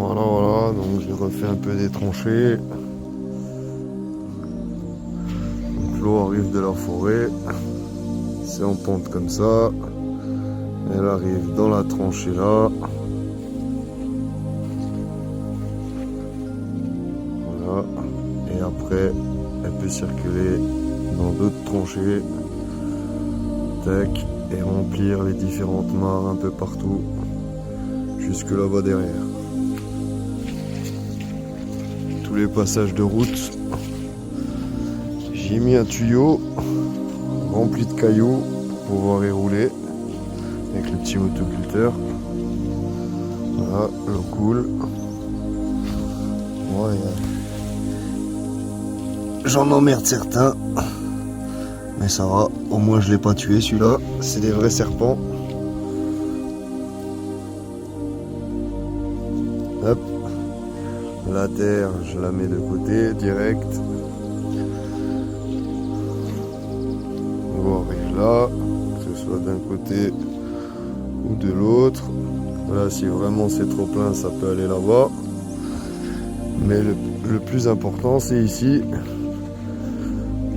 Voilà, donc j'ai refait un peu des tranchées. Donc l'eau arrive de la forêt, c'est en pente comme ça. Elle arrive dans la tranchée là. Voilà. Et après, elle peut circuler dans d'autres tranchées. Tac. Et remplir les différentes mares un peu partout. Jusque là-bas derrière. Tous les passages de route. J'ai mis un tuyau rempli de cailloux pour pouvoir y rouler. Avec le petit motoculteur. Voilà, l'eau coule. Ouais, j'en emmerde certains. Mais ça va, au moins je l'ai pas tué celui-là. C'est des vrais serpents. Hop. La terre, je la mets de côté, direct. On arrive là, que ce soit d'un côté ou de l'autre. Là, si vraiment c'est trop plein, ça peut aller là-bas. Mais le plus important, c'est ici.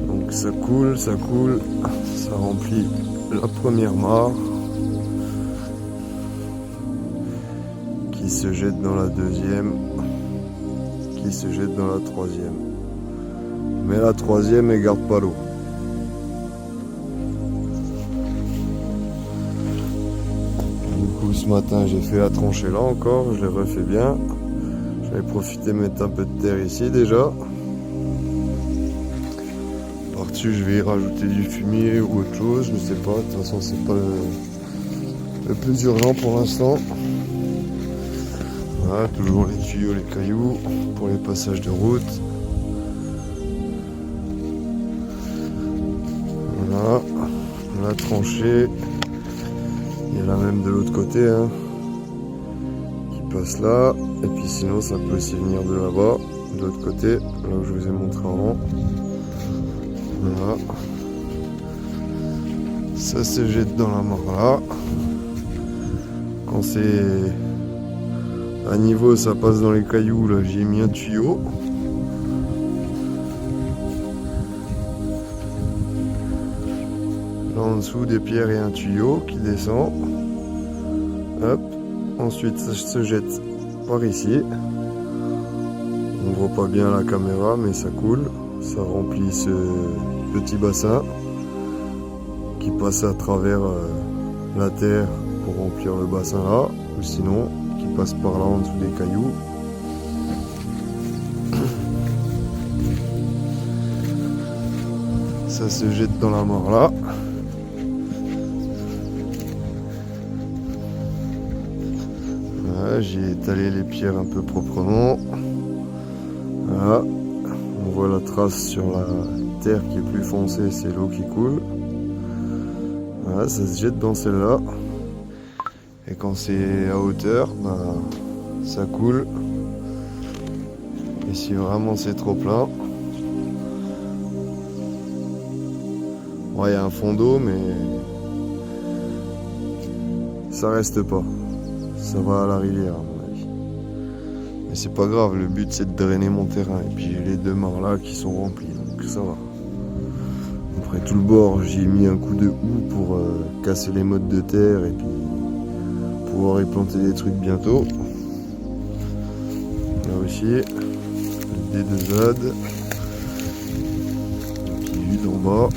Donc ça coule, ça remplit la première mare qui se jette dans la deuxième, qui se jette dans la troisième. Mais la troisième, elle garde pas l'eau. Du coup, ce matin, j'ai fait la tranchée là encore, je l'ai refait bien. J'avais profité de mettre un peu de terre ici déjà. Par-dessus, je vais y rajouter du fumier ou autre chose, je sais pas. De toute façon, c'est pas le plus urgent pour l'instant. Voilà, toujours les tuyaux, les cailloux pour les passages de route. Voilà, la tranchée. Il y en a même de l'autre côté, hein, qui passe là. Et puis sinon, ça peut aussi venir de là-bas, de l'autre côté, là où je vous ai montré avant. Voilà. Ça se jette dans la mare là. Quand c'est à niveau, ça passe dans les cailloux. Là, j'ai mis un tuyau. Là en dessous des pierres, il y a un tuyau qui descend. Hop. Ensuite, ça se jette par ici. On voit pas bien la caméra, mais ça coule. Ça remplit ce petit bassin qui passe à travers la terre pour remplir le bassin là, ou sinon qui passe par là en dessous des cailloux. Ça se jette dans la mare là. Voilà, j'ai étalé les pierres un peu proprement. Voilà. On voit la trace sur la terre qui est plus foncée, c'est l'eau qui coule. Voilà, ça se jette dans celle-là. Et quand c'est à hauteur, ben, ça coule. Et si vraiment c'est trop plein, ouais, il y a un fond d'eau, mais ça reste pas. Ça va à la rivière, à mon avis. Mais c'est pas grave, le but c'est de drainer mon terrain. Et puis j'ai les deux mares là qui sont remplies, donc ça va. Après tout le bord, j'ai mis un coup de houe pour casser les mottes de terre et puis pouvoir y planter des trucs bientôt. Là aussi, le D2Z. Et puis vue d'en bas.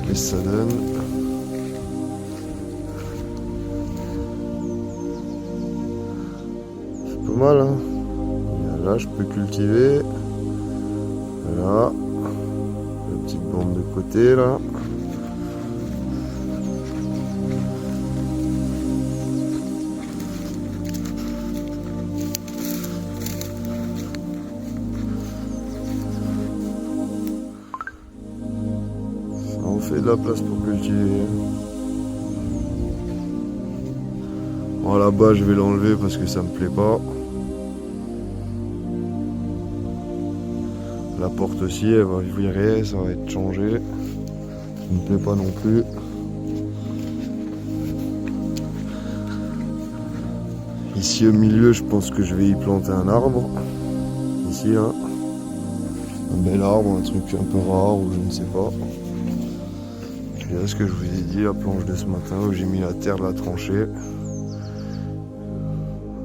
Qu'est-ce que ça donne? C'est pas mal, hein? Là, je peux cultiver. Voilà. La petite bande de côté, là. On fait de la place pour cultiver. Bon, là-bas, je vais l'enlever parce que ça me plaît pas. La porte aussi, elle va virer, ça va être changé. Ça me plaît pas non plus. Ici au milieu, je pense que je vais y planter un arbre. Ici, là. Un bel arbre, un truc un peu rare ou je ne sais pas. Et là, ce que je vous ai dit, la planche de ce matin où j'ai mis la terre de la tranchée.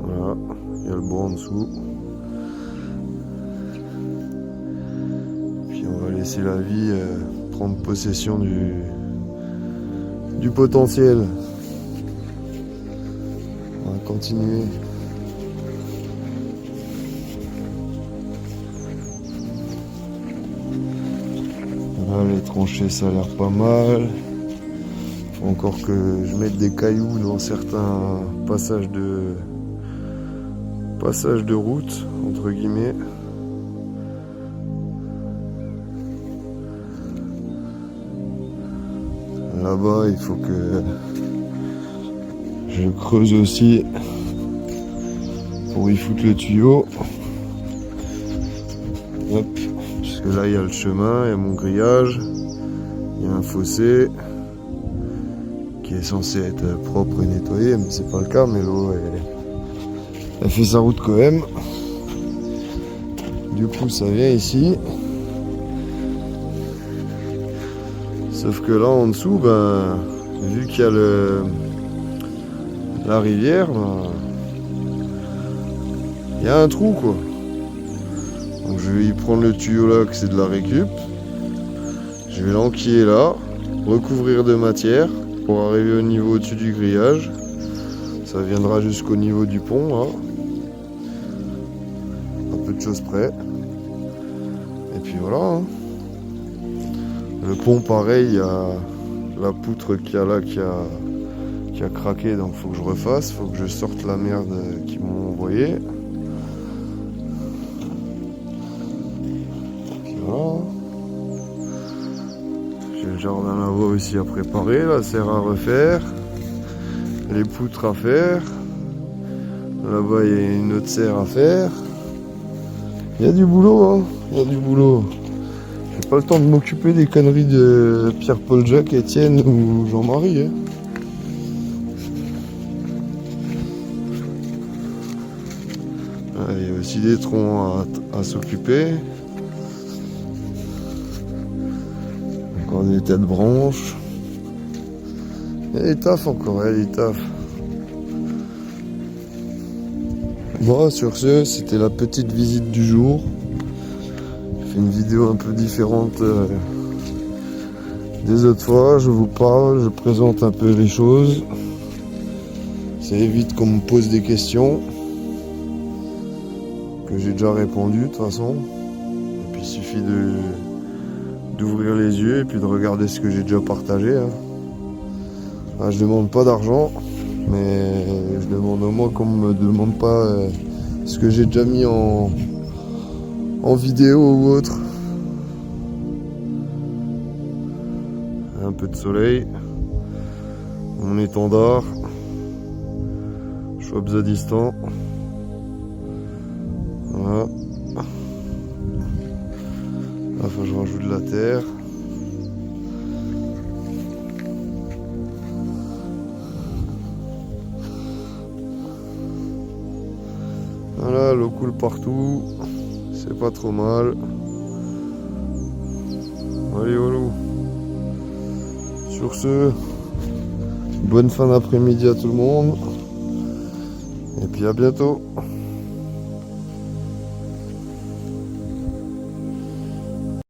Voilà, il y a le bois en dessous. Puis on va laisser la vie prendre possession du potentiel. On va continuer. Voilà, les tranchées ça a l'air pas mal. Faut encore que je mette des cailloux dans certains passages de route entre guillemets. Là-bas il faut que je creuse aussi pour y foutre le tuyau. Hop. Parce que là il y a le chemin, il y a mon grillage, il y a un fossé qui est censé être propre et nettoyé, mais c'est pas le cas, mais l'eau elle fait sa route quand même. Du coup ça vient ici. Sauf que là en dessous, ben, vu qu'il y a la rivière, ben, il y a un trou quoi. Donc je vais y prendre le tuyau là que c'est de la récup. Je vais l'enquiller là, recouvrir de matière pour arriver au niveau au-dessus du grillage. Ça viendra jusqu'au niveau du pont là. Un peu de choses près. Et puis voilà. Hein. Le pont pareil, il y a la poutre qu'il y a là qui a craqué, donc faut que je refasse, faut que je sorte la merde qu'ils m'ont envoyé. Voilà. J'ai le jardin là-bas aussi à préparer, la serre à refaire, les poutres à faire. Là-bas il y a une autre serre à faire. Il y a du boulot, hein, il y a du boulot. J'ai pas le temps de m'occuper des conneries de Pierre-Paul Jacques, Étienne ou Jean-Marie. Hein. Il y a aussi des troncs à s'occuper. Encore des tas de branches. Il y a des tafs encore, il y a des tafs. Bon, sur ce, c'était la petite visite du jour. J'ai fait une vidéo un peu différente des autres fois. Je vous parle, je présente un peu les choses. Ça évite qu'on me pose des questions que j'ai déjà répondu de toute façon. Et puis il suffit d'ouvrir les yeux et puis de regarder ce que j'ai déjà partagé. Hein. Ah, je demande pas d'argent, mais je demande au moins qu'on me demande pas ce que j'ai déjà mis en vidéo ou autre. Un peu de soleil, mon étendard, Schwab Zadistan. Voilà. Là, faut que je rajoute de la terre. Voilà, l'eau coule partout. C'est pas trop mal. Allez, Walou. Sur ce, bonne fin d'après-midi à tout le monde. Et puis à bientôt.